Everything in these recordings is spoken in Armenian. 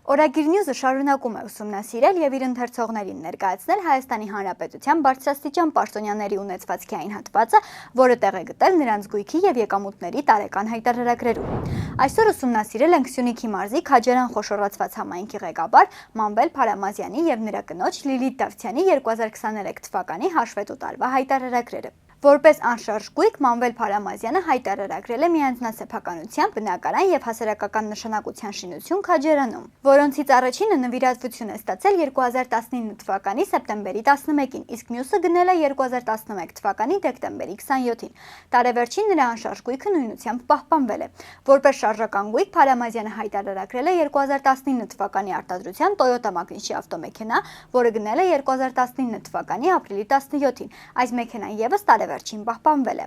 Օրագիր Նյուզը շարունակում է ուսումնասիրել եւ իր ընթերցողներին ներկայացնել Հայաստանի Հանրապետության բարձրաստիճան պաշտոնյաների ունեցվածքի այն հատվածը, որը տեղ է գտել նրանց գույքի եւ եկամուտների տարեկան հայտարարագրերում։ Այսօր ուսումնասիրել ենք Սյունիքի մարզի Քաջարան խոշորացված համայնքի ղեկավար Մանվել Փարամազյանի եւ նրա կնոջ Լիլիթ Դավթյանի 2023 թվականի հաշվետու տարվա հայտարարագրերը։ Որպես անշարժ գույք Մանվել Փարամազյանը հայտարարագրել է միանձնասեփականության, բնակարան եւ հասարակական նշանակության շինություն Քաջարանում, որոնցից առաջինը նվիրատվություն է ստացել 2019 թվականի սեպտեմբերի 11-ին, իսկ մյուսը գնել է 2011 թվականի դեկտեմբերի 27-ին։ Տարեվերջին նրա անշարժ գույքը նույնությամբ պահպանվել է։ Որպես շարժական գույք Փարամազյանը հայտարարագրել է 2019 թվականի արտադրության Toyota Magnitsky ավտոմեքենա, որը գնել է 2019 թվականի ապրիլի 17-ին։ Այս մեքենան եւս վերջին պահպանվել է։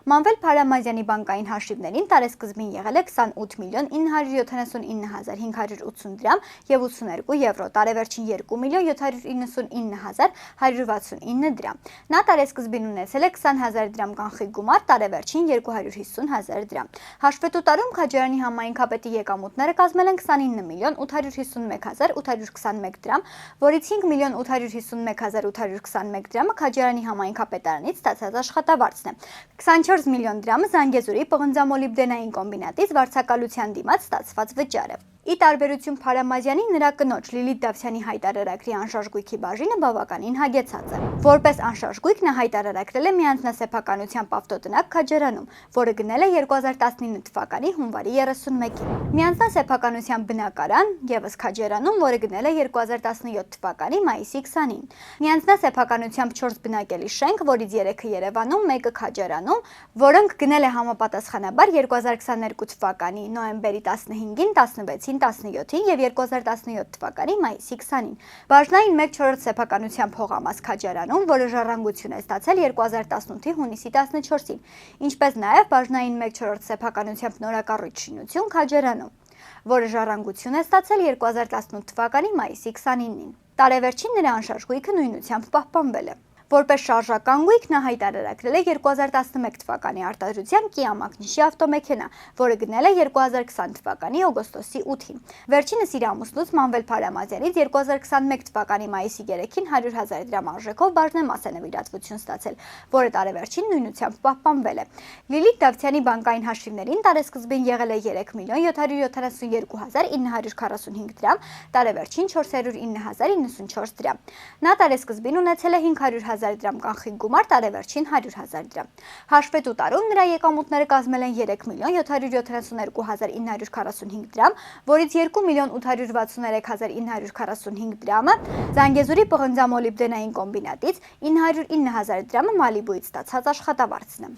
Մանվել Փարամազյանի բանկային հաշիվներին տարեսկզբին եղել է 28 միլիոն 979,580 դրամ եւ 82 եվրո, տարեվերջին 2 միլիոն 799,169 դրամ։ Նա տարեսկզբին ունեցել է 20,000 դրամ կանխիկ գումար, տարեվերջին 250,000 դրամ։ Հաշվետու տարում Քաջարանի համայնքապետի եկամուտները կազմել են 29 միլիոն 851,821 դրամ, որից 5 միլիոն 851,821 դրամը Քաջարանի համայնքապետարանից ստացած աշխատավարձն է։ 24 միլիոն դրամը Զանգեզուրի պղնձամոլիբդենային կոմբինատից վարձակալության դիմաց ստացված վճար է։ Ի տարբերություն Փարամազյանի, նրա կնոջ Լիլիթ Դավթյանի հայտարարագրի անշարժ գույքի բաժինը բավականին հագեցած է։ Որպես անշարժ գույք նա հայտարարագրել է միանձնասեփականությամբ ավտոտնակ Քաջարանում, որը գնել է 2019 թվականի հունվարի 31-ին։ Միանձնասեփականությամբ բնակարան եւս Քաջարանում, որը գնել է 2017 թվականի մայիսի 20-ին։ Միանձնասեփականությամբ 4 բնակելի շենք, որից 3-ը Երևանում, 1-ը Քաջարանում, որոնք գնել է համապատասխանաբար 2022 թվականի նոյեմբերի 15-ին, 16-ին, 17-ին եւ 2017 թվականի մայիսի 20-ին։ Բաժնային 1/4 սեփականությամբ հողամաս Քաջարանում, որը ժառանգություն է ստացել 2018-ի հունիսի 14-ին, ինչպես նաեւ բաժնային 1/4 սեփականությամբ նորակառույց շինություն Քաջարանում, որը ժառանգություն է ստացել 2018 թվականի մայիսի 29-ին։ Տարեվերջին նրա անշարժ գույքը նույնությամբ պահպանվել է։ Որպես շարժական գույք նա հայտարարագրել է 2011 թվականի արտադրության Kia Magnitsky ավտոմեքենա, որը գնել է 2020 թվականի օգոստոսի 8-ին։ Վերջինս իր ամուսնուց Մանվել Փարամազյանից 2021 թվականի մայիսի 3-ին 100,000 դրամ արժեքով բաժնեմաս է նվիրատվություն ստացել, որը տարեվերջին նույնությամբ պահպանվել է։ Լիլիթ Դավթյանի բանկային հաշիվներին տարեսկզբին եղել է 3 միլիոն 772,945 դրամ, տարեվերջին 409,094 դրամ։ Նա տարեսկզբին ունեցել է 500,000 դրամ կանխիկ գումար, տարեվերջին 100,000 դրամ։ Հաշվետու տարում նրա եկամուտները կազմել են 3 միլիոն 772,945 դրամ, որից 2 միլիոն 863,945 դրամը Զանգեզուրի պղնձամոլիբդենային կոմբինատից, 909,000 դրամը Մալիբուից ստացած աշխատավարձն է։